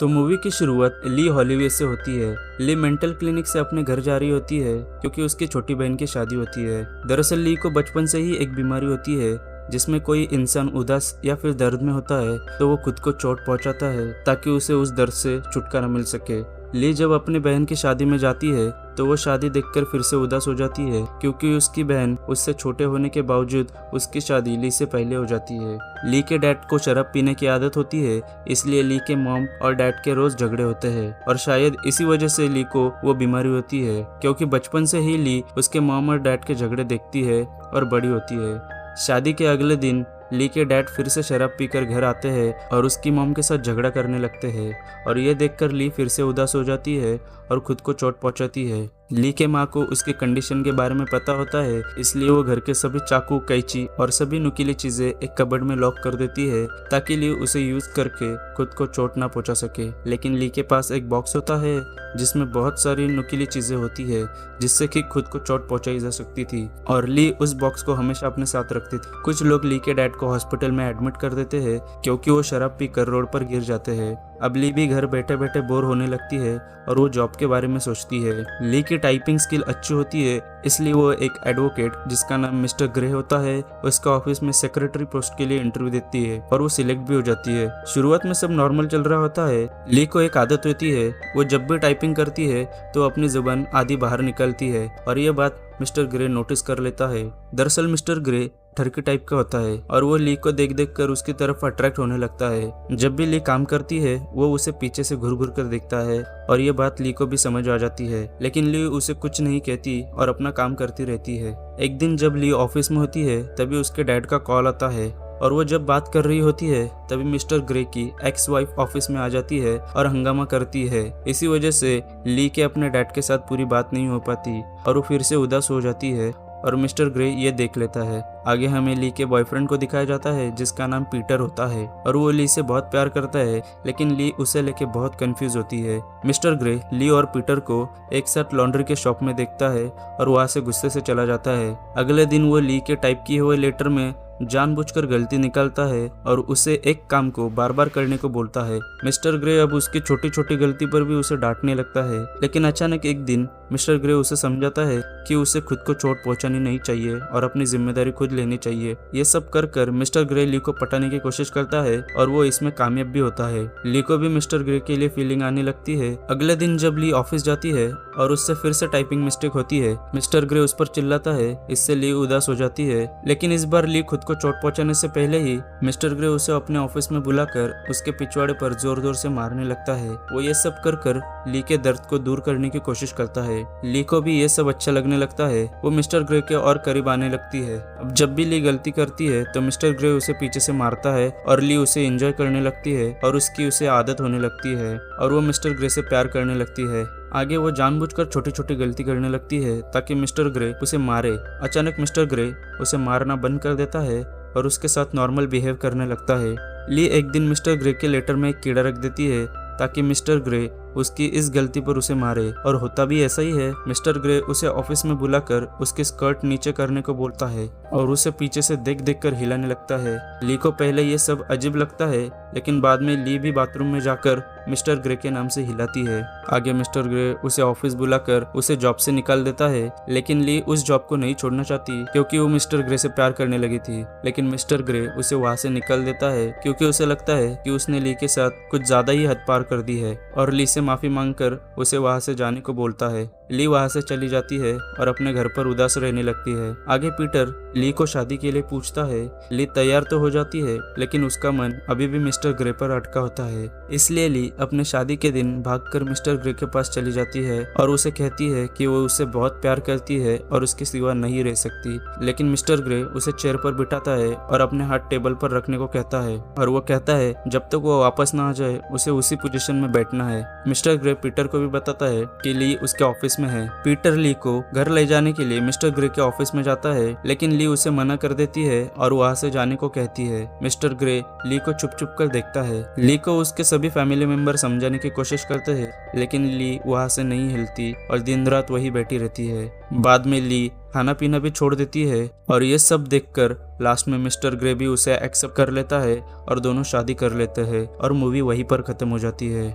तो मूवी की शुरुआत ली हॉलीवे से होती है। ली मेंटल क्लिनिक से अपने घर जा रही होती है क्योंकि उसकी छोटी बहन की शादी होती है। दरअसल ली को बचपन से ही एक बीमारी होती है जिसमें कोई इंसान उदास या फिर दर्द में होता है तो वो खुद को चोट पहुंचाता है ताकि उसे उस दर्द से छुटकारा मिल सके। ली जब अपनी बहन की शादी में जाती है तो वो शादी देखकर फिर से उदास हो जाती है क्योंकि उसकी बहन उससे छोटे होने के बावजूद उसकी शादी ली से पहले हो जाती है। ली के डैड को शराब पीने की आदत होती है, इसलिए ली के मॉम और डैड के रोज झगड़े होते हैं और शायद इसी वजह से ली को वो बीमारी होती है क्योंकि बचपन से ही ली उसके मॉम और डैड के झगड़े देखती है और बड़ी होती है। शादी के अगले दिन ली के डैड फिर से शराब पीकर घर आते हैं और उसकी मॉम के साथ झगड़ा करने लगते हैं और ये देखकर ली फिर से उदास हो जाती है और खुद को चोट पहुंचाती है। ली के माँ को उसकी कंडीशन के बारे में पता होता है, इसलिए वो घर के सभी चाकू, कैंची और सभी नुकीली चीजें एक कबर्ड में लॉक कर देती है ताकि ली उसे यूज करके खुद को चोट ना पहुंचा सके। लेकिन ली के पास एक बॉक्स होता है जिसमें बहुत सारी नुकीली चीजें होती है जिससे कि खुद को चोट पहुंचाई जा सकती थी और ली उस बॉक्स को हमेशा अपने साथ रखती थी। कुछ लोग ली के डैड को हॉस्पिटल में एडमिट कर देते हैं क्योंकि वो शराब पीकर रोड पर गिर जाते हैं। अब ली भी घर बैठे बैठे बोर होने लगती है और वो जॉब के बारे में सोचती है। ली की टाइपिंग स्किल अच्छी होती है, इसलिए वो एक एडवोकेट जिसका नाम मिस्टर ग्रे होता है उसका ऑफिस में सेक्रेटरी पोस्ट के लिए इंटरव्यू देती है और वो सिलेक्ट भी हो जाती है। शुरुआत में सब नॉर्मल चल रहा होता है। ली को एक आदत होती है, वो जब भी टाइपिंग करती है तो अपनी जुबान आधी बाहर निकलती है और ये बात मिस्टर ग्रे नोटिस कर लेता है। दरअसल मिस्टर ग्रे ठरकी टाइप का होता है और वो ली को देख देख कर उसकी तरफ अट्रैक्ट होने लगता है। जब भी ली काम करती है वो उसे पीछे से घूर घूर कर देखता है और ये बात ली को भी समझ आ जाती है, लेकिन ली उसे कुछ नहीं कहती और अपना काम करती रहती है। एक दिन जब ली ऑफिस में होती है तभी उसके डैड का कॉल आता है और वो जब बात कर रही होती है तभी मिस्टर ग्रे की एक्स वाइफ ऑफिस में आ जाती है और हंगामा करती है। इसी वजह से ली के अपने डैड के साथ पूरी बात नहीं हो पाती और वो फिर से उदास हो जाती है और मिस्टर ग्रे ये देख लेता है। आगे हमें ली के बॉयफ्रेंड को दिखाया जाता है जिसका नाम पीटर होता है और वो ली से बहुत प्यार करता है, लेकिन ली उसे लेके बहुत कंफ्यूज होती है। मिस्टर ग्रे ली और पीटर को एक साथ लॉन्ड्री के शॉप में देखता है और वहाँ से गुस्से से चला जाता है। अगले दिन वो ली के टाइप किए हुए लेटर में जानबूझकर गलती निकालता है और उसे एक काम को बार बार करने को बोलता है। मिस्टर ग्रे अब उसकी छोटी छोटी गलती पर भी उसे डांटने लगता है, लेकिन अचानक एक दिन मिस्टर ग्रे उसे समझाता है कि उसे खुद को चोट पहुंचानी नहीं चाहिए और अपनी जिम्मेदारी खुद लेनी चाहिए। ये सब कर कर मिस्टर ग्रे ली को पटाने की कोशिश करता है और वो इसमें कामयाब भी होता है। ली को भी मिस्टर ग्रे के लिए फीलिंग आने लगती है। अगले दिन जब ली ऑफिस जाती है और उससे फिर से टाइपिंग मिस्टेक होती है, मिस्टर ग्रे उस पर चिल्लाता है, इससे ली उदास हो जाती है। लेकिन इस बार ली खुद को चोट पहुंचाने से पहले ही मिस्टर ग्रे उसे अपने ऑफिस में बुलाकर उसके पिछवाड़े पर जोर जोर से मारने लगता है। वो ये सब कर कर ली के दर्द को दूर करने की कोशिश करता है। ली को भी ये सब अच्छा लगने लगता है। वो मिस्टर ग्रे के और करीब आने लगती है। अब जब भी ली गलती करती है तो मिस्टर ग्रे उसे पीछे से मारता है और ली उसे एंजॉय करने लगती है और उसकी उसे आदत होने लगती है और वो मिस्टर ग्रे से प्यार करने लगती है। आगे वो जानबूझकर छोटी छोटी गलती करने लगती है ताकि मिस्टर ग्रे उसे मारे। अचानक मिस्टर ग्रे उसे मारना बंद कर देता है और उसके साथ नॉर्मल बिहेव करने लगता है। ली एक दिन मिस्टर ग्रे के लेटर में एक कीड़ा रख देती है ताकि मिस्टर ग्रे उसकी इस गलती पर उसे मारे, और होता भी ऐसा ही है। मिस्टर ग्रे उसे ऑफिस में बुलाकर उसकी स्कर्ट नीचे करने को बोलता है और उसे पीछे से देख देख कर हिलाने लगता है। ली को पहले ये सब अजीब लगता है, लेकिन बाद में ली भी बाथरूम में जाकर मिस्टर ग्रे के नाम से हिलाती है। आगे मिस्टर ग्रे उसे ऑफिस बुलाकर उसे जॉब से निकाल देता है, लेकिन ली उस जॉब को नहीं छोड़ना चाहती क्योंकि वो मिस्टर ग्रे से प्यार करने लगी थी। लेकिन मिस्टर ग्रे उसे वहाँ से निकाल देता है क्योंकि उसे लगता है कि उसने ली के साथ कुछ ज्यादा ही हद पार कर दी है और ली से माफी मांगकर उसे वहां से जाने को बोलता है। ली वहां से चली जाती है और अपने घर पर उदास रहने लगती है। आगे पीटर ली को शादी के लिए पूछता है। ली तैयार तो हो जाती है, लेकिन उसका मन अभी भी मिस्टर ग्रे पर अटका होता है, इसलिए ली अपने शादी के दिन भागकर मिस्टर ग्रे के पास चली जाती है और उसे कहती है कि वो उसे बहुत प्यार करती है और उसके सिवा नहीं रह सकती। लेकिन मिस्टर ग्रे उसे चेयर पर बिठाता है और अपने हाथ टेबल पर रखने को कहता है और वो कहता है जब तक वो वापस ना आ जाए उसे उसी पोजीशन में बैठना है। मिस्टर ग्रे पीटर को भी बताता है कि ली उसके ऑफिस में है। पीटर ली को घर ले जाने के लिए मिस्टर ग्रे के ऑफिस में जाता है, लेकिन ली उसे मना कर देती है और वहां से जाने को कहती है। मिस्टर ग्रे ली को चुप चुप कर देखता है। ली को उसके सभी फैमिली मेंबर समझाने की कोशिश करते हैं, लेकिन ली वहां से नहीं हिलती और दिन रात वही बैठी रहती है। बाद में ली खाना पीना भी छोड़ देती है और ये सब देखकर लास्ट में मिस्टर ग्रे भी उसे एक्सेप्ट कर लेता है और दोनों शादी कर लेते हैं और मूवी वहीं पर खत्म हो जाती है।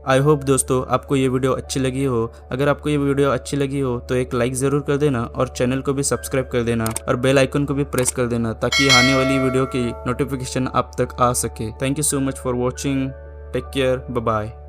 आई होप दोस्तों आपको ये वीडियो अच्छी लगी हो। अगर आपको ये वीडियो अच्छी लगी हो तो एक लाइक ज़रूर कर देना और चैनल को भी सब्सक्राइब कर देना और बेल आइकन को भी प्रेस कर देना ताकि आने वाली वीडियो की नोटिफिकेशन आप तक आ सके। Thank you so much for watching. Take care, bye bye.